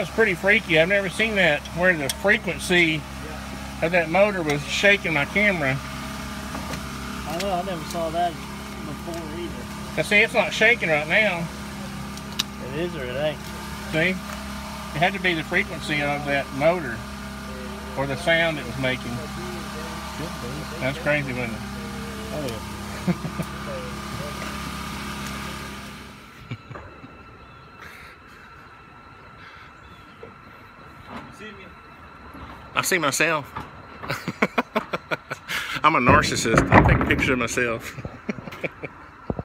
was pretty freaky. I've never seen that, where the frequency of that motor was shaking my camera. I know, I never saw that before either. Now see, it's not shaking right now. It is or it ain't. See? It had to be the frequency of that motor, or the sound it was making. That's crazy, wasn't it? Oh yeah. I see myself. I'm a narcissist. I take pictures of myself.